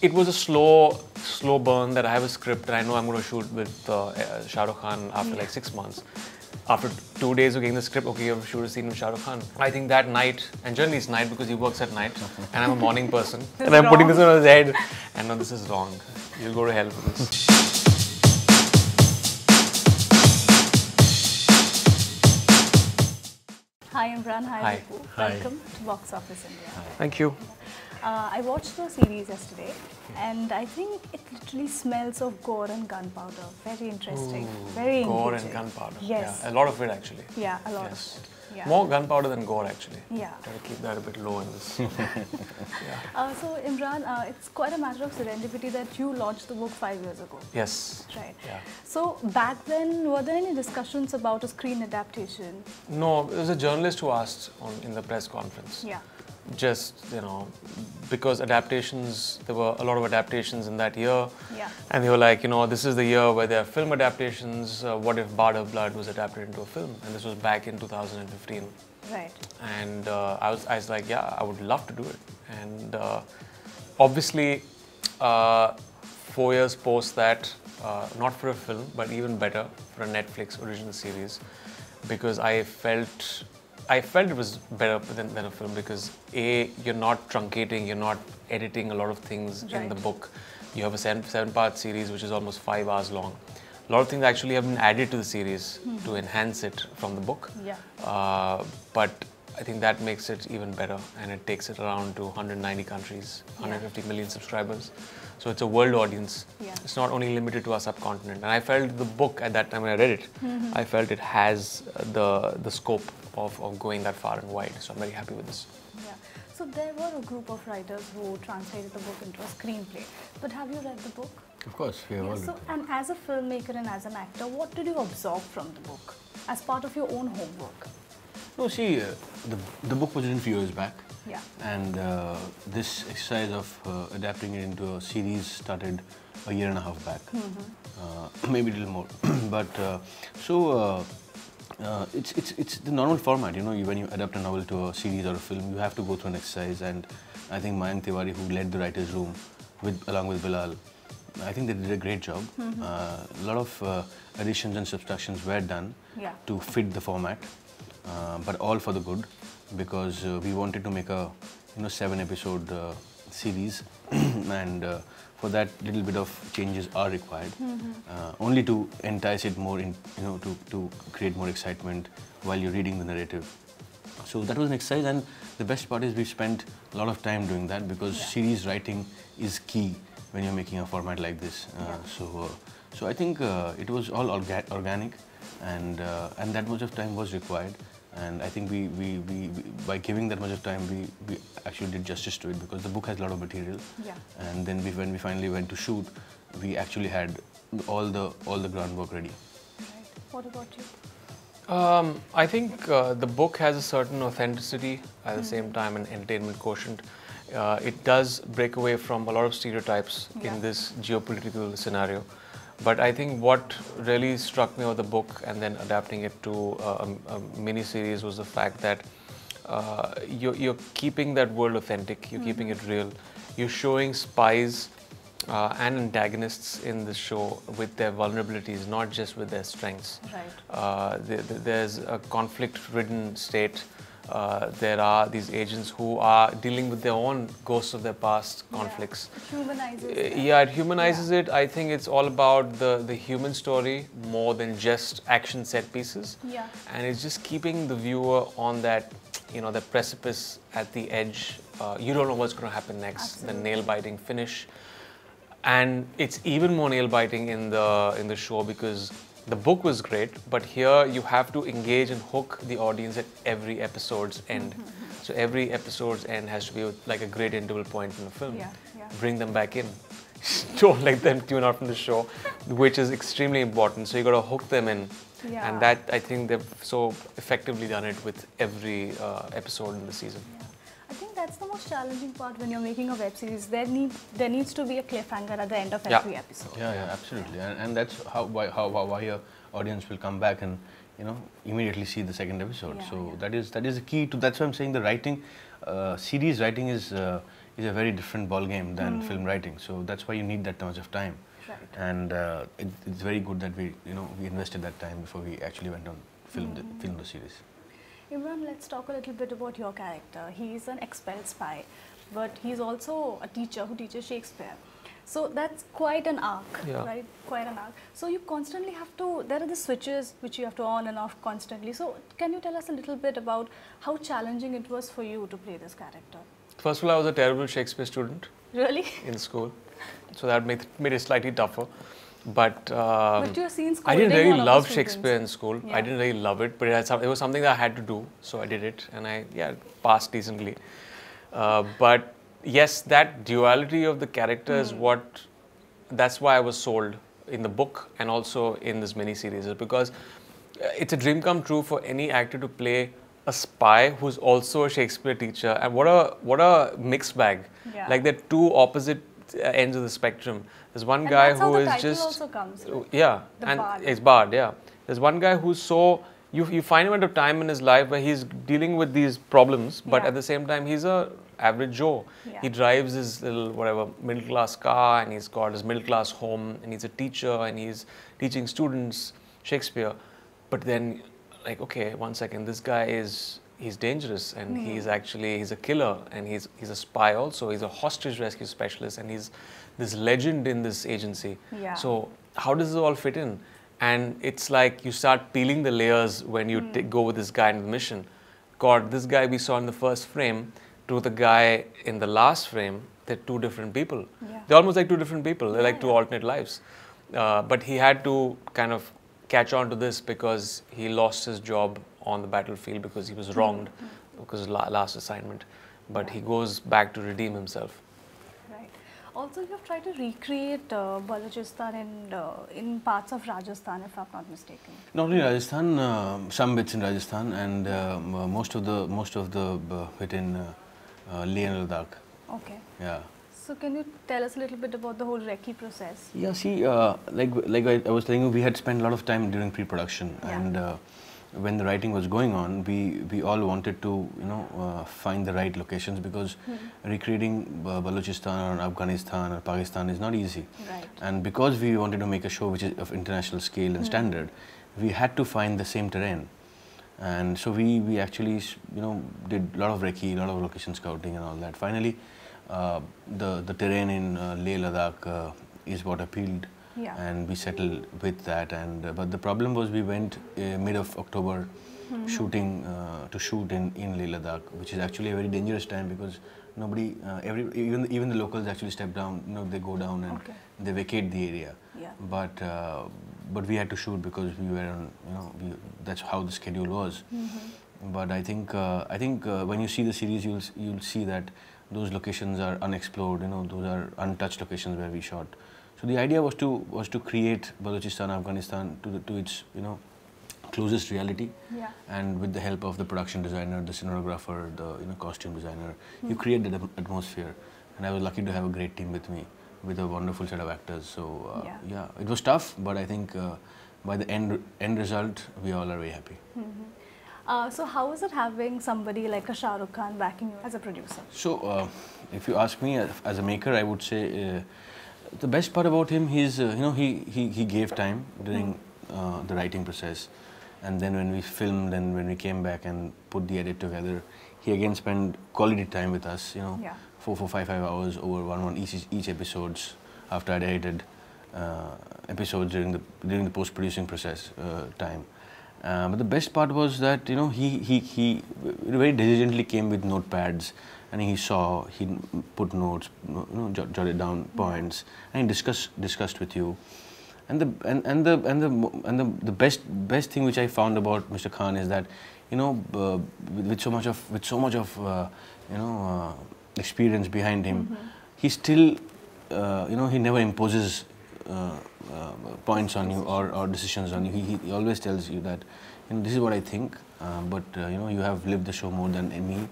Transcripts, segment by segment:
It was a slow burn that I have a script and I know I'm going to shoot with Shah Rukh Khan after like 6 months. After 2 days of getting the script, okay, you have to shoot a scene with Shah Rukh Khan. I think that night, and generally it's night because he works at night, and I'm a morning person, and I'm putting this on his head, and no, this is wrong. You'll go to hell for this. Hi Imran, hi Vipul. Hi. Welcome to Box Office India. Thank you. I watched the series yesterday and I think it literally smells of gore and gunpowder. Very interesting. Very engaging. Gore and gunpowder. Yes. Yeah, a lot of it actually. Yeah, a lot Yes. of it. Yeah. More gunpowder than gore actually. Yeah. Try to keep that a bit low in this. So Imran, it's quite a matter of serendipity that you launched the book 5 years ago. Yes. Right. Yeah. So back then, were there any discussions about a screen adaptation? No, there was a journalist who asked in the press conference. Yeah. Just, because adaptations, there were a lot of adaptations in that year. Yeah. And they were like, this is the year where there are film adaptations. What if Bard of Blood was adapted into a film? And this was back in 2015. Right. And I was like, yeah, I would love to do it. And obviously, 4 years post that, not for a film, but even better, for a Netflix original series, because I felt it was better than a film because A, you're not truncating, you're not editing a lot of things in the book. You have a seven-part series which is almost 5 hours long. A lot of things actually have been added to the series to enhance it from the book. Yeah. But I think that makes it even better, and it takes it around to 190 countries, 150 million subscribers. So it's a world audience. Yeah. It's not only limited to our subcontinent. And I felt the book at that time when I read it, I felt it has the scope of going that far and wide. So I'm very happy with this. Yeah. So there were a group of writers who translated the book into a screenplay. But have you read the book? Of course, we have all read So, and as a filmmaker and as an actor, what did you absorb from the book as part of your own homework? No, see, the book was written a few years back. Yeah. And this exercise of adapting it into a series started a year and a half back. Maybe a little more. But it's the normal format, when you adapt a novel to a series or a film, you have to go through an exercise. And I think Mayank Tiwari, who led the writer's room along with Bilal, I think they did a great job. A lot of additions and subtractions were done to fit the format, but all for the good, because we wanted to make a 7-episode series, and for that little bit of changes are required, only to entice it more, to create more excitement while you're reading the narrative. So that was an exercise, and the best part is we spent a lot of time doing that, because series writing is key when you're making a format like this. So I think it was all organic, and that much of time was required. And I think we by giving that much of time, we actually did justice to it, because the book has a lot of material. Yeah. And then when we finally went to shoot, we actually had all the groundwork ready. Right. What about you? I think the book has a certain authenticity, at the same time an entertainment quotient. It does break away from a lot of stereotypes in this geopolitical scenario. But I think what really struck me about the book and then adapting it to a mini-series was the fact that you're keeping that world authentic, you're keeping it real. You're showing spies and antagonists in the show with their vulnerabilities, not just with their strengths. Right. There's a conflict-ridden state. There are these agents who are dealing with their own ghosts of their past conflicts. It humanizes it. Yeah, it humanizes it. I think it's all about the human story more than just action set pieces. Yeah. And it's just keeping the viewer on that, that precipice at the edge. You don't know what's going to happen next. Absolutely. The nail-biting finish. And it's even more nail-biting in the show, because the book was great, but here you have to engage and hook the audience at every episode's end. So every episode's end has to be like a great interval point in the film. Yeah, yeah. Bring them back in. Don't let them tune out from the show, which is extremely important. So you got to hook them in. Yeah. And that, I think they've so effectively done it with every episode in the season. I think that's the most challenging part when you're making a web series. There needs to be a cliffhanger at the end of every episode. Yeah, absolutely, and that's why your audience will come back and immediately see the second episode. That is the key to. That's why I'm saying the writing, series writing is is a very different ball game than film writing. So that's why you need that much of time. Right. And it's very good that we invested that time before we actually went on film the series. Imran, let's talk a little bit about your character. He's an expelled spy, but he's also a teacher who teaches Shakespeare. So that's quite an arc, right? Quite an arc. So you constantly have to, there are the switches which you have to on and off constantly. So can you tell us a little bit about how challenging it was for you to play this character? First of all, I was a terrible Shakespeare student. Really? In school. So that made it slightly tougher. But your scenes I didn't really love students. Shakespeare in school. Yeah. I didn't really love it, but it was something that I had to do. So I did it, and I passed decently. But yes, that duality of the character is that's why I was sold in the book and also in this mini-series, because it's a dream come true for any actor to play a spy who's also a Shakespeare teacher. And what a mixed bag. Yeah. Like they're two opposite ends of the spectrum. There's one And guy that's how who the is title just also comes, right? yeah, The and Bard. it's Bard. Yeah, there's one guy who's so you find him at a time in his life where he's dealing with these problems, but Yeah. at the same time he's a average Joe. Yeah. He drives his little whatever middle class car, and he's got his middle class home, and he's a teacher, and he's teaching students Shakespeare. But then, like, okay, one second, this guy he's dangerous, and he's a killer, and he's a spy also. He's a hostage rescue specialist, and he's this legend in this agency. Yeah. So how does this all fit in? And it's like you start peeling the layers when you go with this guy in the mission. God, this guy we saw in the first frame to the guy in the last frame, they're two different people. Yeah. They're almost like two different people. They're like two alternate lives. But he had to kind of catch on to this because he lost his job on the battlefield because he was wronged because of last assignment. But he goes back to redeem himself. Right. Also, you have tried to recreate Balochistan in parts of Rajasthan, if I'm not mistaken. Not only Rajasthan, some bits in Rajasthan, and most of the bit in Leh and Ladakh. Okay. Yeah. So can you tell us a little bit about the whole recce process? Yeah. See, like I was telling you, we had spent a lot of time during pre-production, and when the writing was going on, we all wanted to find the right locations, because recreating Balochistan or Afghanistan or Pakistan is not easy. Right. And because we wanted to make a show which is of international scale and standard, we had to find the same terrain. And so we actually did a lot of recce, a lot of location scouting and all that. Finally, the terrain in Leh Ladakh is what appealed. Yeah. And we settled with that, and but the problem was we went mid of October shooting to shoot in Leh Ladakh, which is actually a very dangerous time because nobody, even the locals actually step down. They go down and they vacate the area. Yeah. But we had to shoot because we were on, that's how the schedule was. But I think when you see the series, you'll see that those locations are unexplored. Those are untouched locations where we shot. So the idea was to create Balochistan, Afghanistan to its closest reality, and with the help of the production designer, the cinematographer, the costume designer, you create that atmosphere. And I was lucky to have a great team with me, with a wonderful set of actors. So yeah, it was tough, but I think by the end result, we all are very happy. So how is it having somebody like a Shah Rukh Khan backing you as a producer? So if you ask me as a maker, I would say. The best part about him, he gave time during the writing process, and then when we filmed and when we came back and put the edit together, he again spent quality time with us. 5 hours over each episodes after I edited episodes during the post-producing process time. But the best part was that he very diligently came with notepads. And he put notes, jotted down points, and he discussed with you. And the best thing which I found about Mr. Khan is that, with so much of experience behind him, he still, he never imposes points on you or decisions on you. He always tells you that, this is what I think, but you have lived the show more than me.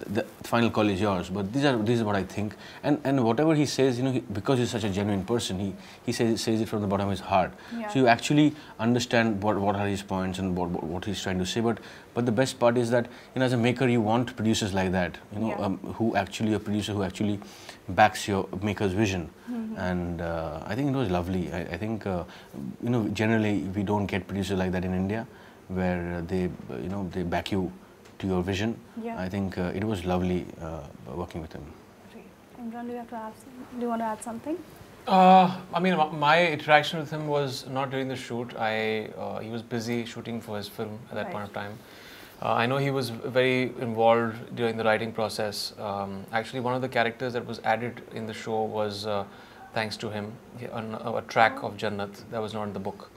the final call is yours. But this is what I think, and whatever he says, you know, because he's such a genuine person, he says it from the bottom of his heart. Yeah. So you actually understand what are his points and what he's trying to say. But the best part is that, you know, as a maker, you want producers like that, you know, who actually, a producer who actually backs your maker's vision. And I think it was lovely. I think you know, generally we don't get producers like that in India, where they you know, they back you to your vision. Yeah. I think it was lovely working with him. Great. Imran, do you want to add something? I mean, my interaction with him was not during the shoot. He was busy shooting for his film at that point of time. I know he was very involved during the writing process. Actually, one of the characters that was added in the show was thanks to him, on a track of Jannat that was not in the book.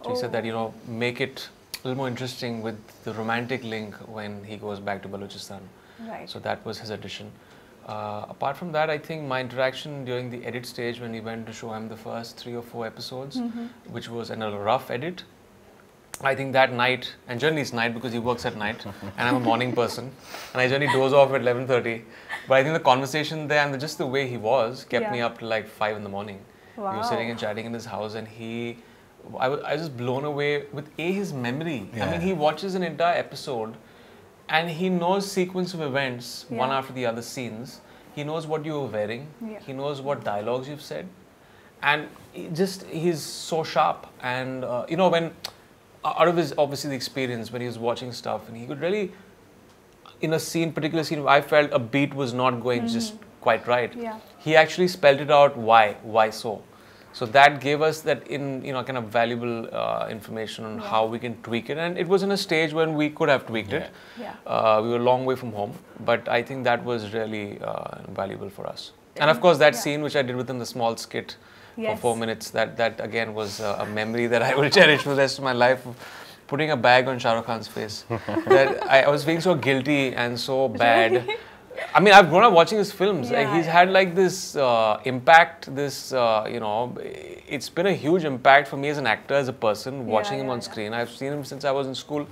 So he said that, you know, make it a little more interesting with the romantic link when he goes back to Balochistan. Right. So that was his addition. Apart from that, I think my interaction during the edit stage, when we went to show him the first 3 or 4 episodes, which was in a rough edit, I think that night, and generally it's night because he works at night, and I'm a morning person, and I generally doze off at 11:30. But I think the conversation there and just the way he was kept me up till like 5 in the morning. Wow. We were sitting and chatting in his house, and I was just blown away with his memory. I mean, he watches an entire episode, and he knows sequence of events, one after the other scenes. He knows what you were wearing. He knows what dialogues you've said, and he's so sharp. And you know, when out of his obviously the experience, when he was watching stuff, and he could really, in a particular scene, I felt a beat was not going just quite right. He actually spelled it out why so. So that gave us that kind of valuable information on how we can tweak it, and it was in a stage when we could have tweaked it. We were a long way from home, but I think that was really valuable for us. And of course, that scene which I did within the small skit for 4 minutes, that again was a memory that I will cherish for the rest of my life. Putting a bag on Shah Rukh Khan's face, that I was feeling so guilty and so bad. I mean, I've grown up watching his films. He's had like this impact, you know, it's been a huge impact for me as an actor, as a person, watching him on screen. I've seen him since I was in school.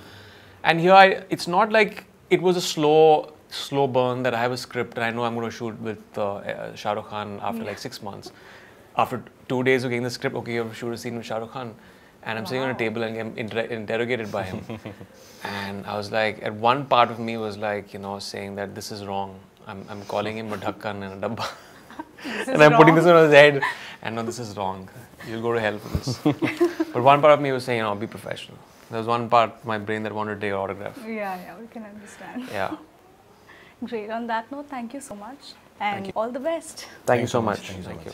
And here, it's not like it was a slow burn that I have a script and I know I'm going to shoot with Shah Rukh Khan after like 6 months. After 2 days of getting the script, okay, you have to shoot a scene with Shah Rukh Khan. And I'm sitting on a table and getting interrogated by him. And I was like, at one part of me was like, you know, saying that this is wrong. I'm calling him a dhakkan and a dabba. And I'm putting this on his head. And no, this is wrong. You'll go to hell for this. But one part of me was saying, you know, be professional. There was one part of my brain that wanted to take your autograph. Yeah, we can understand. Yeah. Great. On that note, thank you so much. And all the best. Thank you so much. Thank you.